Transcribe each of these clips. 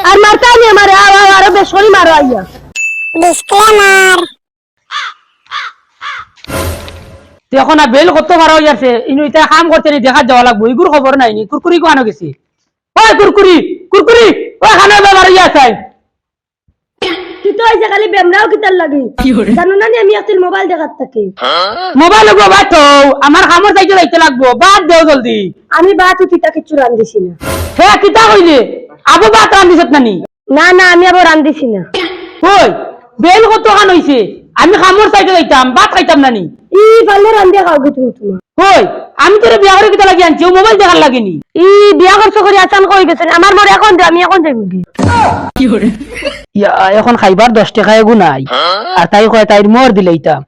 আর মারতা নি আমারে আরো বেশি মারো আইয়া ডিসক্লেমার এখন আর বেল কত বার হয়ে যাচ্ছে ইনু এটা কাম করতে নি দেখা যাওয়া লাগবো এগুর খবর নাই নি কুরকুরি কো আনো গেছি ওই কুরকুরি কুরকুরি ওই খানা বাবার ইয়া চাই কি তো হইছে খালি বেমরাও কিতার লাগি জানো না আমি একটা মোবাইল দেখাত থাকি মোবাইল গো বাটো আমার খামর চাইতে যাইতে লাগবো বাদ দেও জলদি আমি বাত উঠিতা কিছু রান্দিছি না হে কিতা কইলে আবু বাত রান্দিছত নানি না না আমি আবার রান্দিছি না ওই বেল কত খান হইছে আমি খামর চাইতে যাইতাম ভাত খাইতাম নানি ই ভালো রান্দিয়া খাও কি তুমি তোমার ওই আমি তোরে বিয়া করে কিতা লাগি আনছি ও মোবাইল দেখার লাগেনি ই বিয়া করছো করে আচানক হয়ে গেছে আমার মরে এখন দে আমি এখন যাইব কি ইয়া এখন খাইবার 10 টাকা এগু নাই আর তাই কয় তাইর মোর দিলেইতাম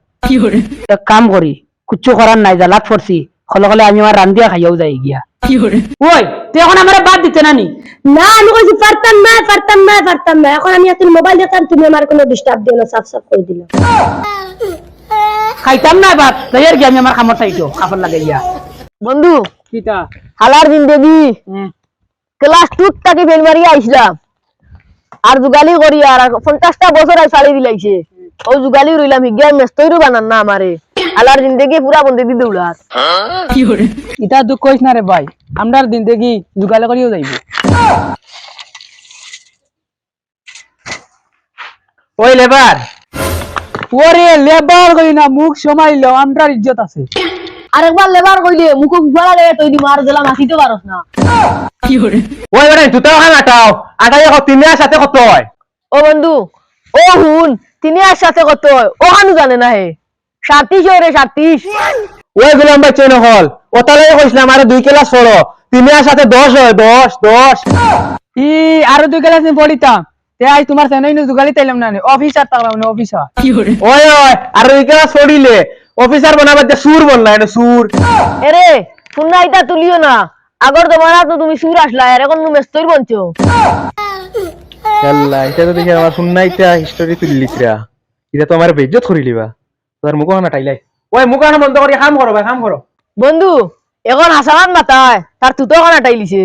এক কাম করি কুচ্ছু করার নাই জালাত পড়ছি খলে খলে আমি আমার রান্দিয়া খাইয়াও যাই গিয়া ওই তুই এখন আমার বাদ দিতে নানি না আমি কইছি পারতাম না এখন আমি একটা মোবাইল দেখতাম তুমি আমার কোনো ডিস্টার্ব দিও না সাফ সাফ করে দিলাম খাইতাম না বাদ তাইর গিয়া আমি আমার খামর চাইতো খাবার লাগে গিয়া বন্ধু কিতা হালার জিন্দেগি ক্লাস 2 থেকে ফেল মারি আইছিলাম আর জুগালি করি আর 50টা বছর আই ছাড়ি দিলাইছে ও জুগালি রইলাম হিগিয়া মেস্তইরু বানান না আমারে হালার জিন্দেগি পুরা বন্ধে দি দৌলাত ইটা দুঃখ কইস না রে ভাই আমরার দিন দেখি জুগালে করিও যাইব ওই লেবার ওরে লেবার কই না মুখ সমাইলো আমরার ইজ্জত আছে আরেকবার লেবার কইলে মুখ গুড়া লাগে তুই মার দিলাম আসিতে পারস না ওই ওরে তুতাও খান আটাও আটাই কত তিনের সাথে কত হয় ও বন্ধু ও হুন তিনি আর সাথে কত হয় ও হানু জানে না হে 37 রে 37 ওই গুলাম ভাই চেন হল ও তালে কইছিলাম আরে 2 ক্লাস পড়ো তিনের সাথে 10 হয় 10 ই আরো 2 ক্লাস নি পড়িতাম তে আই তোমার চেনাই নি জুগালি তাইলাম না অফিসার তাকলাম না অফিসার ওই ওই আর 2 ক্লাস পড়িলে অফিসার বানাবাতে সুর বল না এটা সুর এরে শুননা এটা তুলিও না আগর তোমার তো তুমি সুর আসলা আর এখন তুমি মেস্তইর বলছো আল্লাহ এটা তো দেখি আমার শুননাইটা হিস্টোরি তুলি লিখরা এটা তো আমার বেইজ্জত করি লিবা তোর মুখ না টাইলাই ওই মুখানা বন্ধ করি কাম করো ভাই কাম করো বন্ধু এখন হাসান মাতায় তার তুতো খানা টাইলিছে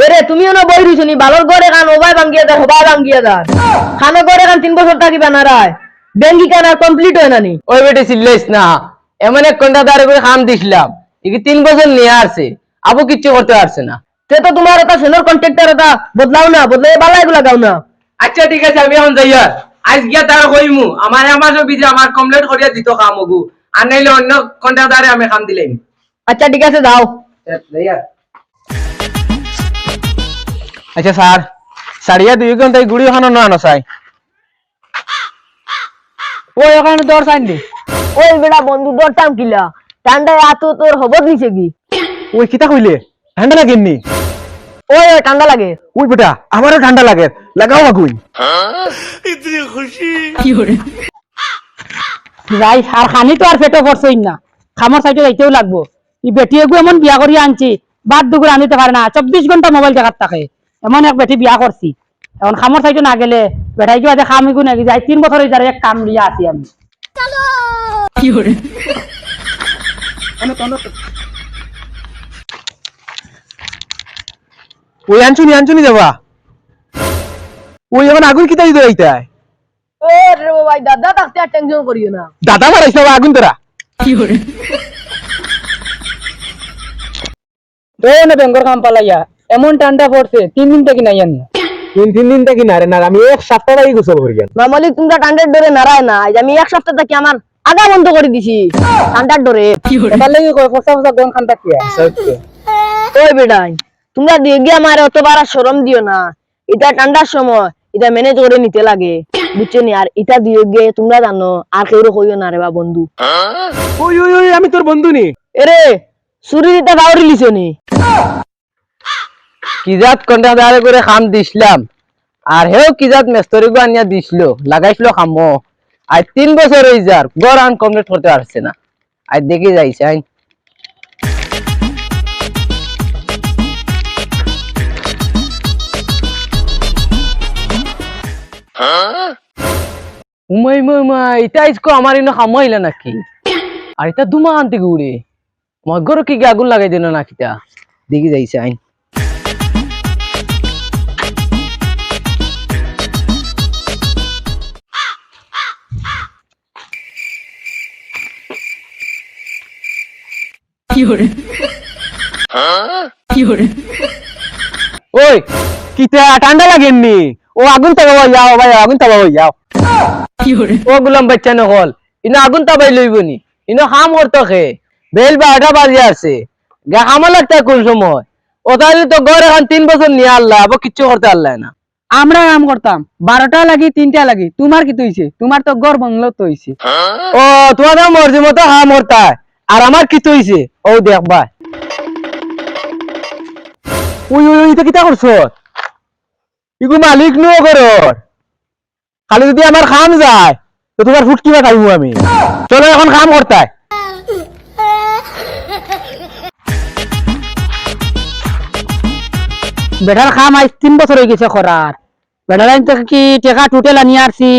এরে তুমিও না বই রইছো নি বালর ঘরে কান ওবাই ভাঙ্গিয়া দা হবাই ভাঙ্গিয়া দা খানা ঘরে কান 3 বছর থাকি বানারায় ব্যাংকি কান আর কমপ্লিট হয় না নি ওই বেটে সিল্লাইস না এমন এক কন্ট্রাক্টরে করে কাম দিছিলাম ইকি 3 বছর নিয়ে আসছে আবু কিচ্ছু করতে পারছে না তে তো তোমার এটা সেনর কন্ট্রাক্টর এটা বদলাও না বদলাই বালাই গুলা গাও না আচ্ছা ঠিক আছে আমি এখন যাইয়া আজ গিয়া তার কইমু আমার বিজে আমার কমপ্লিট করিয়া দিত কাম ওগু আর নাইলে অন্য কন্ট্রাক্টরে আমি কাম দিলাম আচ্ছা ঠিক আছে দাও যাইয়া আচ্ছা স্যার সারিয়া 2 ঘন্টা গুড়ি ওখানে না আনো চাই ওই ওখানে দর সাইন দে ওই বেটা বন্ধু দরটাম কিলা ঠান্ডায় এত তোর হবত নিছে কি ওই কিতা কইলে ঠান্ডা লাগেননি ওই ওই ঠান্ডা লাগে ওই বেটা আমারও ঠান্ডা লাগে লাগাও আগুন যাই আর খানি তো আর পেটো পড়ছই না খামর সাইডে যাইতেও লাগবো ই বেটি এগু এমন বিয়া করিয়া আনছি বাদ দুগুর আনিতে পারে না 24 ঘন্টা মোবাইল দেখাত থাকে এমন এক বেটি বিয়া করছি এখন খামর সাইডে না গেলে বেটাই কি বাদে খাম এগু নাকি যাই 3 বছর হয়ে এক কাম লিয়া আছি আমি ওই আনছুনি যাবা ওই এখন আগুন কিতা দিতে আইতাই ও রে ভাই দাদা থাকতে আর টেনশন করিও না দাদা মারাইছ না আগুন তোরা এই না বেঙ্গর কাম পালাইয়া এমন ঠান্ডা পড়ছে 3 দিন থেকে নাই আনি 3 দিন থেকে না রে না আমি এক সপ্তাহ আগে গোসল করি গেল নরমালি তোমরা ঠান্ডার ডরে নারায় না আজ আমি এক সপ্তাহ থেকে আমার আগা বন্ধ করে দিছি ঠান্ডার ডরে এবার লাগি কই ফসা গন খান তাকিয়া ওই বেটাই তোমরা দিয়ে গিয়ে আমার অতবার শরম দিও না এটা ঠান্ডার সময় এটা ম্যানেজ করে নিতে লাগে বুঝছো নি আর এটা দিয়ে গিয়ে তোমরা জানো আর কেউ কইও না রে বা বন্ধু ওই ওই ওই আমি তোর বন্ধু নি এরে সুরি দিতে বাউরি লিছো নি কিজাত কন্ট্রাক্টরে করে কাম দিছিলাম আর হেও কিজাত মেস্তরি গো আনিয়া দিছিল লাগাইছিল কামো আজ 3 বছর হই যার গড় আন কমপ্লিট করতে পারছে না আজ দেখি যাইছে আইন উমাই মাই এটা ইসকো আমার ইনো কাম হইলা নাকি আর এটা দুমা আনতে গুড়ে মগর কি আগুন লাগাই দিল না কিতা দেখি যাইছে আইন ওই কিতা ঠান্ডা লাগেননি ও আগুন তাবাই যাও ভাই আগুন তাবাই যাও ও গুলাম বাচ্চা নহল ইনো আগুন তাবাই লইবনি ইনো হাম করতো খে বেল 12টা বাজে আছে গা হামা লাগতা কোন সময় ও তাহলে তো ঘর এখন 3 বছর নিয়ে আল্লাহ আবার কিচ্ছু করতে আল্লাহ না আমরা কাম করতাম 12টা লাগি 3টা লাগি তোমার কি হইছে তোমার তো ঘর বাংলো তো হইছে ও তোমাদের মর্জি মতো হাম করতা আর আমার কি হইছে ও দেখবা ওই ওই এটা কিটা করছ ইগু মালিক নো করর খালি যদি আমার খাম যায় তো তোমার ফুট কিবা খাইবো আমি চলো এখন কাম করতাই বেটার খাম আজ 3 বছর হয়ে গেছে করার বেটার লাইন থেকে কি টাকা টোটাল আনি আসছি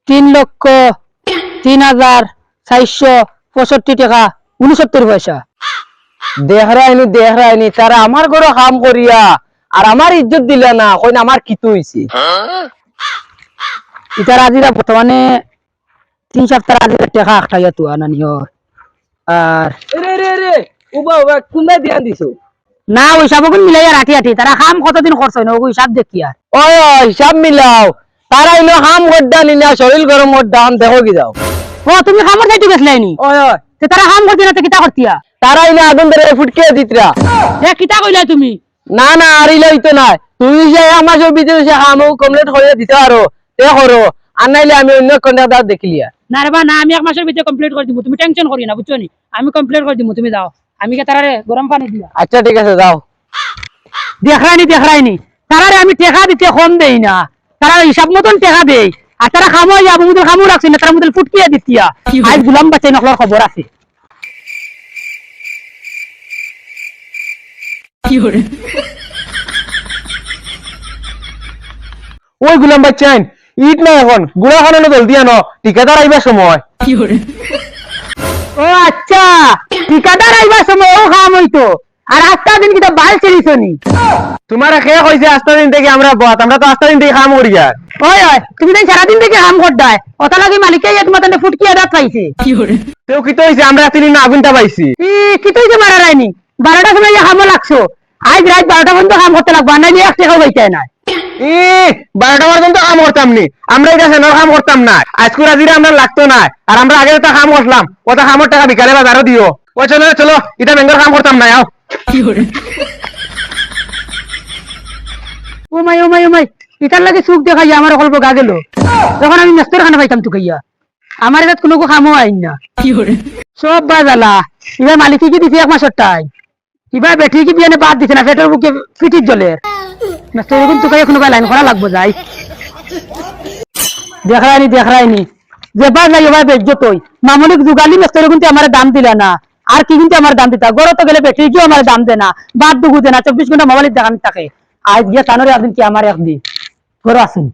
3,03,465 টাকা 69 পয়সা দেহরাইনি তারা আমার ঘরে কাম করিয়া আর আমার ইজ্জত দিলে না কই না আমার কিতো হইছে ইতার আজিরা বর্তমানে 3 সপ্তাহ আজিরা টাকা আটকাইয়া তো আনানিও আর রে উবা কোনটা দিয়া দিছো না ওই সব কোন মিলাইয়া রাখি তারা কাম কতদিন করছ না ওই হিসাব দেখি আর ওই হিসাব মিলাও তারা ইনো কাম গড্ডা নিনা শরীর গরম গড্ডা দেখো কি যাও ও তুমি কামর যাইতে গেছলাইনি ওই তে তারা কাম করতে না তো কিটা করতিয়া তারা ইনো আগুন ধরে ফুটকে দিতরা এ কিটা কইলা তুমি না না আরিলা হইতো না তুমি যে আমার সব ভিতরে সে কাম কমপ্লিট করে দিতে পারো তে করো আর নাইলে আমি অন্য কন্ট্রাক্টর দেখিলিয়া না রে বা না আমি এক মাসের ভিতরে কমপ্লিট করে দিব তুমি টেনশন করি না বুঝছো নি আমি কমপ্লিট করে দিব তুমি যাও আমি কে তারারে গরম পানি দিয়া আচ্ছা ঠিক আছে যাও দেখাইনি তারারে আমি টাকা দিতে কম দেই না তারা হিসাব মতন টাকা দেই আর তারা খামো যাবো মুদল খামো রাখছি না তারা মুদল ফুটকিয়া দিতিয়া আজ গুলাম বাচ্চা নকলার খবর আছে ওই গুলাম বাচ্চাইন ইট না এখন গুড়া খানানো জলদি আনো ঠিকাদার আইবার সময় ও আচ্ছা ঠিকাদার আইবার সময় ও খাম হইতো আর আস্তা দিন কিটা বাল চলিস নি তোমার কে কইছে আস্তা দিন থেকে আমরা বাত আমরা তো আস্তা দিন থেকে কাম করি আর ওই ওই তুমি তো সারা দিন থেকে কাম করদাই ওটা লাগি মালিকে তোমার তনে ফুটকিয়া দাঁত পাইছে তেও কি তো হইছে আমরা তিন না আগুনটা পাইছি কি তো হইছে মারা রাইনি 12টার সময় কাম লাগছো আজ রাত 12টা পর্যন্ত কাম করতে লাগবে না নিয়ে 1 টাকাও পাইতে না 12টা পর্যন্ত কাম করতাম নি আমরা এটা সেনর কাম করতাম না আজকে রাজিরা আমরা লাগতো না আর আমরা আগে তো কাম করলাম ওটা কামের টাকা বিকালে বাজারও দিও ও চলো চলো এটা বেঙ্গল কাম করতাম না আও ও মাই ইটার লাগে সুখ দেখাই আমার অল্প গা গেল যখন আমি মেস্তর খানা পাইতাম তো কইয়া আমার এত কোনো কামও আইন না সব বাজালা এবার মালিকে কি দিছে 1 মাসের টাই এবার বেঠি কি বিয়ানে বাদ দিছে না পেটের বুকে ফিটির জলের মেস্তর কিন্তু কই কোনো লাইন করা লাগবে যাই দেখাইনি যে বাদ নাই এবার বেজ্জত হই মামুনিক জুগালি মেস্তর কিন্তু আমার দাম দিলা না আর কি কিন্তু আমার দাম দিতা গরো তো গেলে বেঠি কি আমার দাম দে না বাদ দুগু দে না 24 ঘন্টা মোবাইল দেখান থাকে আজ গিয়া তানরে একদিন কি আমার একদিন ঘরে আসুন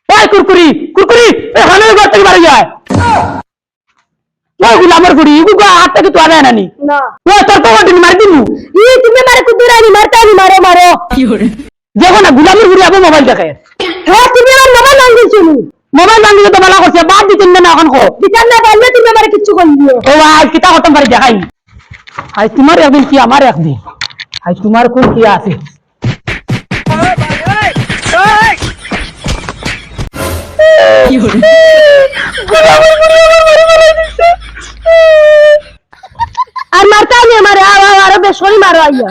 এই কুরকুরি এখানে ঘর থেকে বাড়ি যায় ওই গুলামের গুড়ি ইগুগা হাত থেকে তো আনা নানি না ও তোর তো ওদিন মার দিমু তুমি মারে কুদুরানি মারতানি মারো দেখো না গুলামের গুড়ি আবার মোবাইল দেখে হ্যাঁ তুমি আমার মোবাইল ভাঙিছো মোবাইল ভাঙিয়ে তো বলা করছে বাদ দিতেন না এখন কো দিতেন না বললে তুমি আমারে কিচ্ছু কইলিও ও আজ কিতা খতম করে দেখাই আজ তোমার একদিন কি আমার একদিন আজ তোমার কোন কি আছে আর মারতা নিয়ে মারে আরো বেশি মারো আইয়া